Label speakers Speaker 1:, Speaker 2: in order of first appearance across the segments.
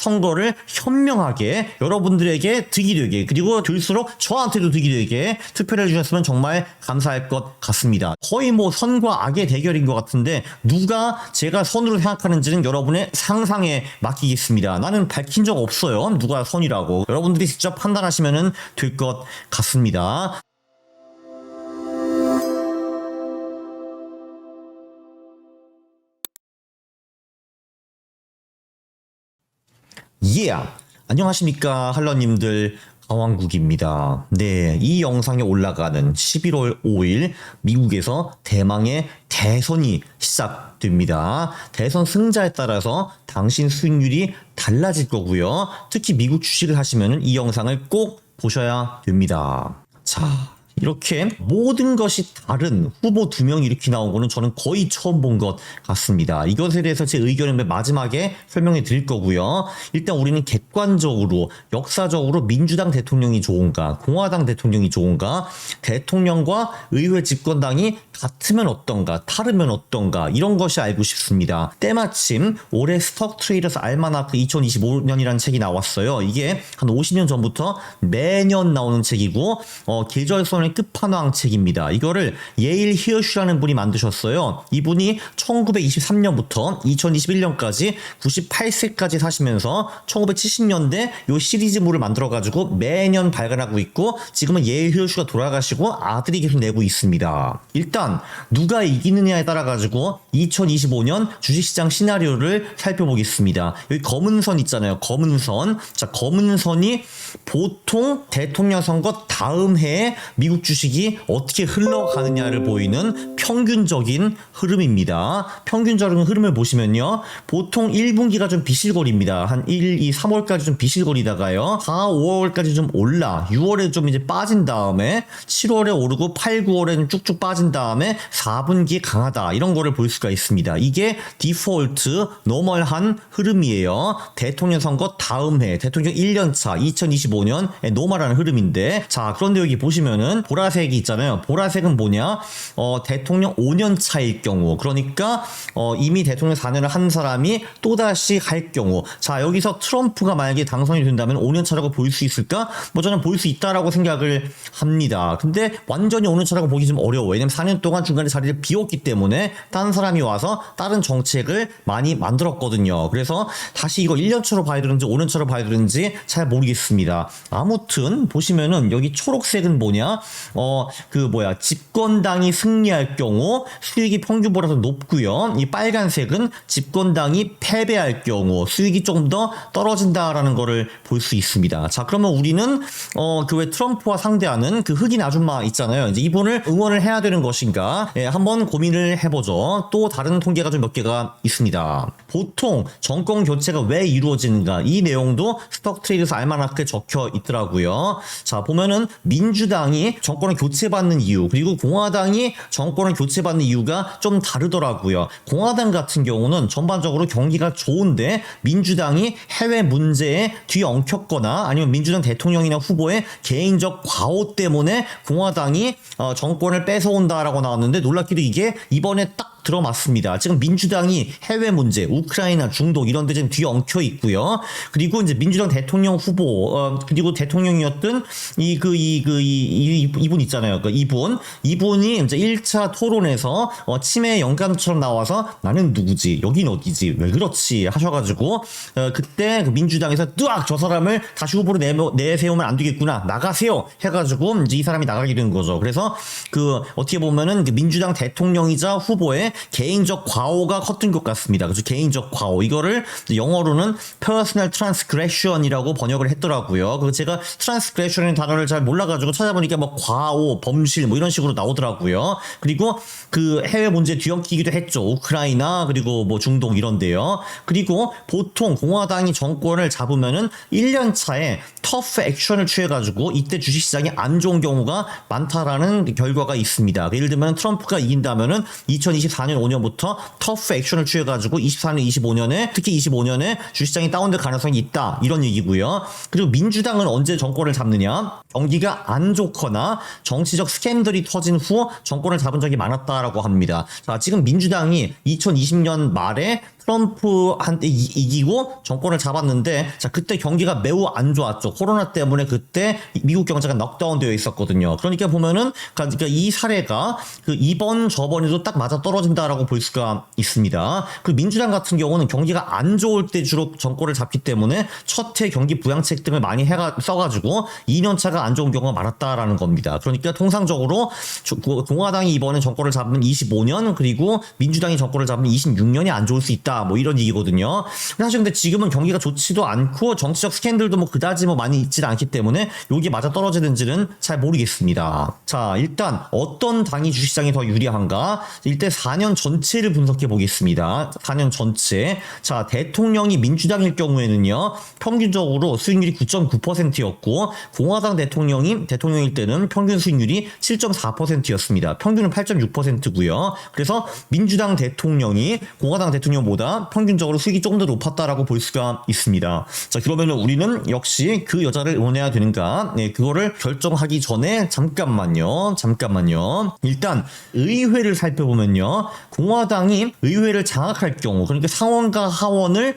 Speaker 1: 선거를 현명하게 여러분들에게 득이 되게, 그리고 될수록 저한테도 득이 되게 투표를 해주셨으면 정말 감사할 것 같습니다. 거의 뭐 선과 악의 대결인 것 같은데 누가 제가 선으로 생각하는지는 여러분의 상상에 맡기겠습니다. 나는 밝힌 적 없어요. 누가 선이라고. 여러분들이 직접 판단하시면 될 것 같습니다. 안녕하십니까 할러님들, 가왕국입니다. 네, 이 영상에 올라가는 11월 5일 미국에서 대망의 대선이 시작됩니다. 대선 승자에 따라서 당신 수익률이 달라질 거고요. 특히 미국 주식을 하시면 이 영상을 꼭 보셔야 됩니다. 자, 이렇게 모든 것이 다른 후보 2명이 이렇게 나온 거는 저는 거의 처음 본 것 같습니다. 이것에 대해서 제 의견을 마지막에 설명해 드릴 거고요. 일단 우리는 객관적으로, 역사적으로 민주당 대통령이 좋은가, 공화당 대통령이 좋은가, 대통령과 의회 집권당이 같으면 어떤가, 다르면 어떤가, 이런 것이 알고 싶습니다. 때마침 올해 스톡 트레이더스 알마나크 2025년이라는 책이 나왔어요. 이게 한 50년 전부터 매년 나오는 책이고 계절선의 끝판왕 책입니다. 이거를 예일 히어슈라는 분이 만드셨어요. 이분이 1923년부터 2021년까지 98세까지 사시면서 1970년대 요 시리즈물을 만들어가지고 매년 발간하고 있고, 지금은 예일 히어슈가 돌아가시고 아들이 계속 내고 있습니다. 일단 누가 이기느냐에 따라 가지고 2025년 주식시장 시나리오를 살펴보겠습니다. 여기 검은 선 있잖아요. 검은 선. 자, 검은 선이 보통 대통령 선거 다음 해에 미국 주식이 어떻게 흘러가느냐를 보이는 평균적인 흐름입니다. 평균적인 흐름을 보시면요, 보통 1분기가 좀 비실거립니다. 한 1, 2, 3월까지 좀 비실거리다가요, 4, 5월까지 좀 올라, 6월에 좀 이제 빠진 다음에 7월에 오르고 8, 9월에는 쭉쭉 빠진 다음에 4분기에 강하다, 이런 거를 볼 수가 있습니다. 이게 디폴트 노멀한 흐름이에요. 대통령 선거 다음 해, 대통령 1년차 2025년의 노멀한 흐름인데, 자, 그런데 여기 보시면은 보라색이 있잖아요. 보라색은 뭐냐? 대통령 5년 차일 경우, 그러니까 이미 대통령 4년을 한 사람이 또다시 할 경우, 자, 여기서 트럼프가 만약에 당선이 된다면 5년 차라고 볼 수 있을까? 뭐 저는 볼 수 있다라고 생각을 합니다. 근데 완전히 5년 차라고 보기 좀 어려워. 왜냐면 4년 동안 중간에 자리를 비웠기 때문에 다른 사람이 와서 다른 정책을 많이 만들었거든요. 그래서 다시 이거 1년 차로 봐야 되는지 5년 차로 봐야 되는지 잘 모르겠습니다. 아무튼 보시면은 여기 초록색은 뭐냐? 집권당이 승리할 경우 수익이 평균보다 더 높고요. 이 빨간색은 집권당이 패배할 경우 수익이 조금 더 떨어진다라는 거를 볼 수 있습니다. 자, 그러면 우리는 그 왜 트럼프와 상대하는 그 흑인 아줌마 있잖아요. 이제 이분을 응원을 해야 되는 것인가? 예, 한번 고민을 해보죠. 또 다른 통계가 좀 몇 개가 있습니다. 보통 정권 교체가 왜 이루어지는가? 이 내용도 스톡 트레이더스 알마나크에 적혀 있더라고요. 자, 보면은 민주당이 정권을 교체받는 이유, 그리고 공화당이 정권을 교체받는 이유가 좀 다르더라고요. 공화당 같은 경우는 전반적으로 경기가 좋은데 민주당이 해외 문제에 뒤엉켰거나 아니면 민주당 대통령이나 후보의 개인적 과오 때문에 공화당이 정권을 뺏어온다라고 나왔는데, 놀랍게도 이게 이번에 딱 들어맞습니다. 지금 민주당이 해외 문제, 우크라이나, 중동 이런 데 좀 뒤엉켜 있고요. 그리고 이제 민주당 대통령 후보, 그리고 대통령이었던 이분 있잖아요. 이분이 이제 1차 토론에서 치매 연관처럼 나와서 나는 누구지? 여긴 어디지? 왜 그렇지? 하셔가지고 그때 그 민주당에서 뜨악 저 사람을 다시 후보로 내세우면 안 되겠구나. 나가세요. 해가지고 이제 이 사람이 나가게 된 거죠. 그래서 어떻게 보면은 그 민주당 대통령이자 후보의 개인적 과오가 컸던 것 같습니다. 그래서 개인적 과오, 이거를 영어로는 personal transgression이라고 번역을 했더라고요. 그래서 제가 transgression이라는 단어를 잘 몰라가지고 찾아보니까 뭐 과오, 범실 뭐 이런 식으로 나오더라고요. 그리고 그 해외 문제 뒤엉키기도 했죠. 우크라이나 그리고 뭐 중동 이런데요. 그리고 보통 공화당이 정권을 잡으면은 1년 차에 터프 액션을 취해가지고 이때 주식시장이 안 좋은 경우가 많다라는 결과가 있습니다. 예를 들면 트럼프가 이긴다면은 2024년 5년부터 터프 액션을 취해가지고 24년, 25년에 특히 25년에 주식시장이 다운될 가능성이 있다, 이런 얘기고요. 그리고 민주당은 언제 정권을 잡느냐? 경기가 안 좋거나 정치적 스캔들이 터진 후 정권을 잡은 적이 많았다라고 합니다. 자, 지금 민주당이 2020년 말에 트럼프한테 이기고 정권을 잡았는데, 자, 그때 경기가 매우 안 좋았죠. 코로나 때문에 그때 미국 경제가 넉다운되어 있었거든요. 그러니까 보면은, 그러니까 이 사례가 그 이번 저번에도 딱 맞아 떨어진다라고 볼 수가 있습니다. 그 민주당 같은 경우는 경기가 안 좋을 때 주로 정권을 잡기 때문에 첫 해 경기 부양책 등을 많이 써가지고 2년차가 안 좋은 경우가 많았다라는 겁니다. 그러니까 통상적으로 공화당이 이번에 정권을 잡으면 25년, 그리고 민주당이 정권을 잡으면 26년이 안 좋을 수 있다, 뭐 이런 얘기거든요. 사실 근데 지금은 경기가 좋지도 않고 정치적 스캔들도 뭐 그다지 뭐 많이 있지 않기 때문에 여기에 맞아 떨어지는지는 잘 모르겠습니다. 자, 일단 어떤 당이 주식시장이 더 유리한가? 일단 4년 전체를 분석해 보겠습니다. 4년 전체. 자, 대통령이 민주당일 경우에는요, 평균적으로 수익률이 9.9%였고 공화당 대통령일 때는 평균 수익률이 7.4%였습니다. 평균은 8.6%고요. 그래서 민주당 대통령이 공화당 대통령보다 평균적으로 수익이 조금 더 높았다라고 볼 수가 있습니다. 자, 그러면은 우리는 역시 그 여자를 응원해야 되는가? 네, 그거를 결정하기 전에 잠깐만요. 일단 의회를 살펴보면요, 공화당이 의회를 장악할 경우, 그러니까 상원과 하원을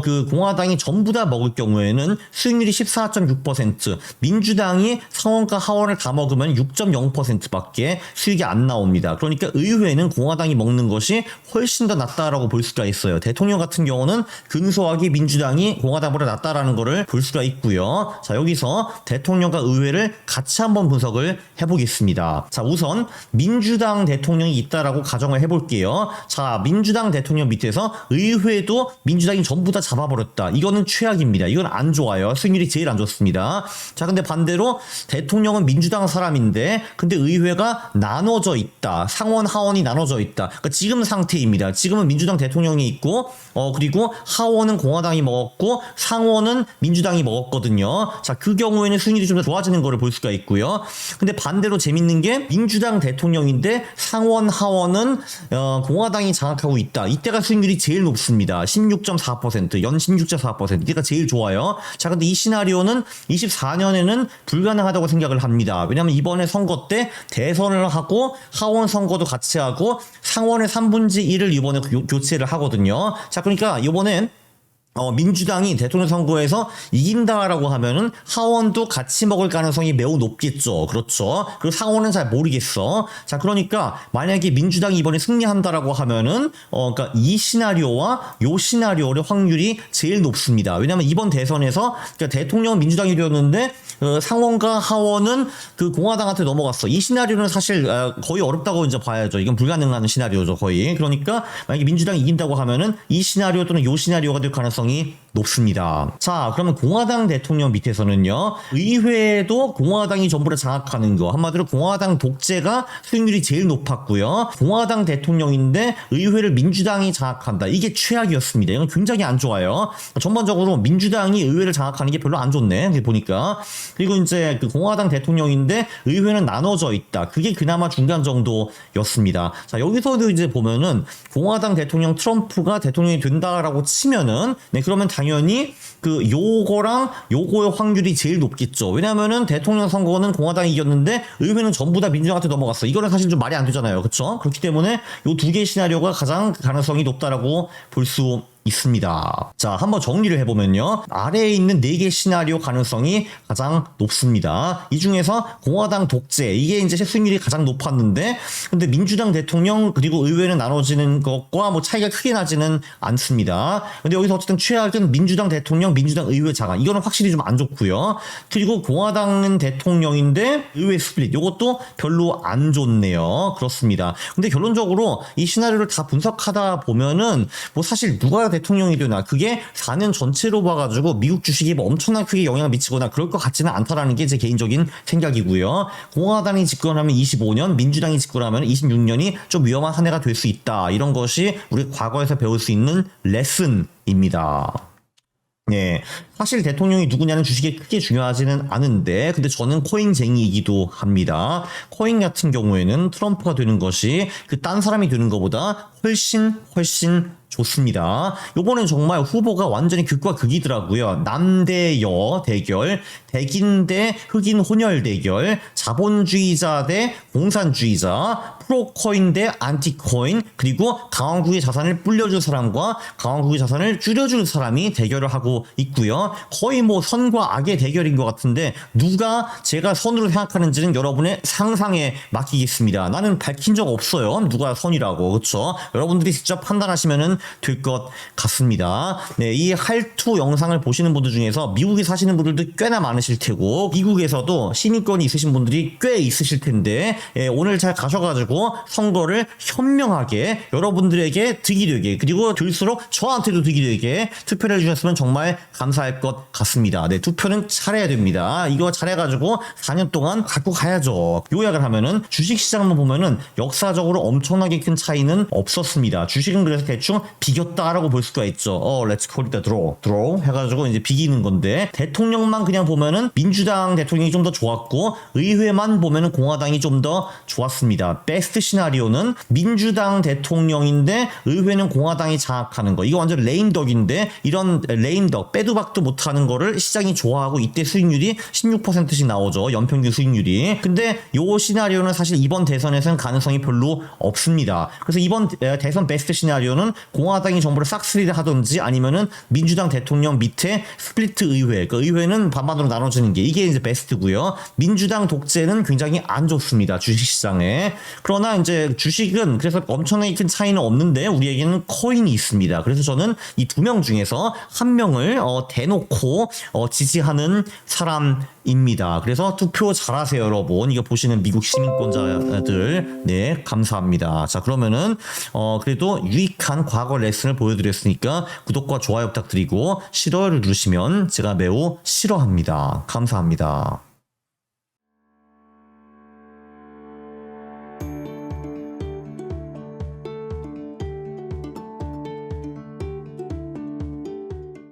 Speaker 1: 그 공화당이 전부 다 먹을 경우에는 수익률이 14.6%, 민주당이 상원과 하원을 다 먹으면 6.0%밖에 수익이 안 나옵니다. 그러니까 의회는 공화당이 먹는 것이 훨씬 더 낫다라고 볼 수가 있어요. 대통령 같은 경우는 근소하게 민주당이 공화당보다 낫다라는 것을 볼 수가 있고요. 자, 여기서 대통령과 의회를 같이 한번 분석을 해보겠습니다. 자, 우선 민주당 대통령이 있다라고 가정을 해볼게요. 자, 민주당 대통령 밑에서 의회도 민주당이 전부 다 잡아버렸다. 이거는 최악입니다. 이건 안 좋아요. 수익률이 제일 안 좋습니다. 자, 근데 반대로 대통령은 민주당 사람인데 근데 의회가 나눠져 있다. 상원 하원이 나눠져 있다. 그러니까 지금 상태입니다. 지금은 민주당 대통령이 있고 그리고 하원은 공화당이 먹었고 상원은 민주당이 먹었거든요. 자, 그 경우에는 수익률이 좀 더 좋아지는 거를 볼 수가 있고요. 근데 반대로 재밌는 게 민주당 대통령인데 상원 하원은 공화당이 장악하고 있다. 이때가 수익률이 제일 높습니다. 16.4%, 연 16.4%. 이때가 제일 좋아요. 자, 근데 이 시나리오는 24년에는 불가능하다고 생각을 합니다. 왜냐하면 이번에 선거 때 대선을 하고 하원 선거도 같이 하고 상원의 3분의 1을 이번에 교체를 하거든요. 자, 그러니까 이번엔 민주당이 대통령 선거에서 이긴다라고 하면은 하원도 같이 먹을 가능성이 매우 높겠죠. 그렇죠. 그리고 상원은 잘 모르겠어. 자, 그러니까 만약에 민주당이 이번에 승리한다라고 하면은 그러니까 이 시나리오와 요 시나리오의 확률이 제일 높습니다. 왜냐면 이번 대선에서 그러니까 대통령은 민주당이 되었는데 상원과 하원은 그 공화당한테 넘어갔어. 이 시나리오는 사실 거의 어렵다고 이제 봐야죠. 이건 불가능한 시나리오죠, 거의. 그러니까 만약에 민주당이 이긴다고 하면은 이 시나리오 또는 요 시나리오가 될 가능성이 높습니다. 자, 그러면 공화당 대통령 밑에서는요, 의회도 공화당이 전부 다 장악하는 거, 한마디로 공화당 독재가 수익률이 제일 높았고요. 공화당 대통령인데 의회를 민주당이 장악한다. 이게 최악이었습니다. 이건 굉장히 안 좋아요. 전반적으로 민주당이 의회를 장악하는 게 별로 안 좋네, 보니까. 그리고 이제 그 공화당 대통령인데 의회는 나눠져 있다. 그게 그나마 중간 정도였습니다. 자, 여기서도 이제 보면은 공화당 대통령 트럼프가 대통령이 된다라고 치면은, 네, 그러면 당연히 그 요거랑 요거의 확률이 제일 높겠죠. 왜냐면은 대통령 선거는 공화당이 이겼는데 의회는 전부 다 민주당한테 넘어갔어. 이거는 사실 좀 말이 안 되잖아요. 그렇죠? 그렇기 때문에 요 두 개의 시나리오가 가장 가능성이 높다라고 볼 수 있습니다. 자, 한번 정리를 해보면요, 아래에 있는 4개 시나리오 가능성이 가장 높습니다. 이 중에서 공화당 독재, 이게 이제 수익률이 가장 높았는데 근데 민주당 대통령 그리고 의회는 나눠지는 것과 뭐 차이가 크게 나지는 않습니다. 근데 여기서 어쨌든 최악은 민주당 대통령, 민주당 의회 장악, 이거는 확실히 좀 안 좋고요. 그리고 공화당은 대통령인데 의회 스플릿, 이것도 별로 안 좋네요. 그렇습니다. 근데 결론적으로 이 시나리오를 다 분석하다 보면은 뭐 사실 누가 대통령이 되나 그게 4년 전체로 봐가지고 미국 주식에 뭐 엄청나게 크게 영향을 미치거나 그럴 것 같지는 않다라는 게 제 개인적인 생각이고요. 공화당이 집권하면 25년, 민주당이 집권하면 26년이 좀 위험한 한 해가 될 수 있다. 이런 것이 우리 과거에서 배울 수 있는 레슨입니다. 네, 사실 대통령이 누구냐는 주식에 크게 중요하지는 않은데 근데 저는 코인쟁이이기도 합니다. 코인 같은 경우에는 트럼프가 되는 것이 그 딴 사람이 되는 것보다 훨씬 좋습니다. 요번엔 정말 후보가 완전히 극과 극이더라고요. 남대여 대결, 백인 대 흑인 혼혈 대결, 자본주의자 대 공산주의자, 프로코인 대 안티코인, 그리고 강원국의 자산을 불려줄 사람과 강원국의 자산을 줄여줄 사람이 대결을 하고 있고요. 거의 뭐 선과 악의 대결인 것 같은데 누가 제가 선으로 생각하는지는 여러분의 상상에 맡기겠습니다. 나는 밝힌 적 없어요. 누가 선이라고. 그렇죠? 여러분들이 직접 판단하시면 될 것 같습니다. 네, 이 할투 영상을 보시는 분들 중에서 미국에 사시는 분들도 꽤나 많으실 테고 미국에서도 시민권이 있으신 분들이 꽤 있으실 텐데 오늘 잘 가셔가지고 선거를 현명하게 여러분들에게 득이 되게, 그리고 될수록 저한테도 득이 되게 투표를 해주셨으면 정말 감사할 것 같습니다. 네, 투표는 잘해야 됩니다. 이거 잘해가지고 4년 동안 갖고 가야죠. 요약을 하면은 주식시장만 보면은 역사적으로 엄청나게 큰 차이는 없었습니다. 주식은 그래서 대충 비겼다라고 볼 수가 있죠. let's call it a draw 해가지고 이제 비기는 건데, 대통령만 그냥 보면은 민주당 대통령이 좀 더 좋았고 의회만 보면은 공화당이 좀 더 좋았습니다. 베스트 시나리오는 민주당 대통령인데 의회는 공화당이 장악하는 거. 이거 완전 레임덕인데, 이런 레임덕 빼도 박도 못하는 거를 시장이 좋아하고 이때 수익률이 16%씩 나오죠. 연평균 수익률이. 근데 요 시나리오는 사실 이번 대선에서는 가능성이 별로 없습니다. 그래서 이번 대선 베스트 시나리오는 공화당이 정부를 싹쓸이를 하든지 아니면은 민주당 대통령 밑에 스플리트 의회, 그 의회는 반반으로 나눠지는 게 이게 이제 베스트고요. 민주당 독재는 굉장히 안 좋습니다. 주식시장에. 그러나 이제 주식은 그래서 엄청나게 큰 차이는 없는데 우리에게는 코인이 있습니다. 그래서 저는 이 두 명 중에서 한 명을 대놓고 지지하는 사람입니다. 그래서 투표 잘하세요, 여러분. 이거 보시는 미국 시민권자들, 네, 감사합니다. 자, 그러면은 그래도 유익한 과거 레슨을 보여드렸으니까 구독과 좋아요 부탁드리고 싫어요를 누르시면 제가 매우 싫어합니다. 감사합니다.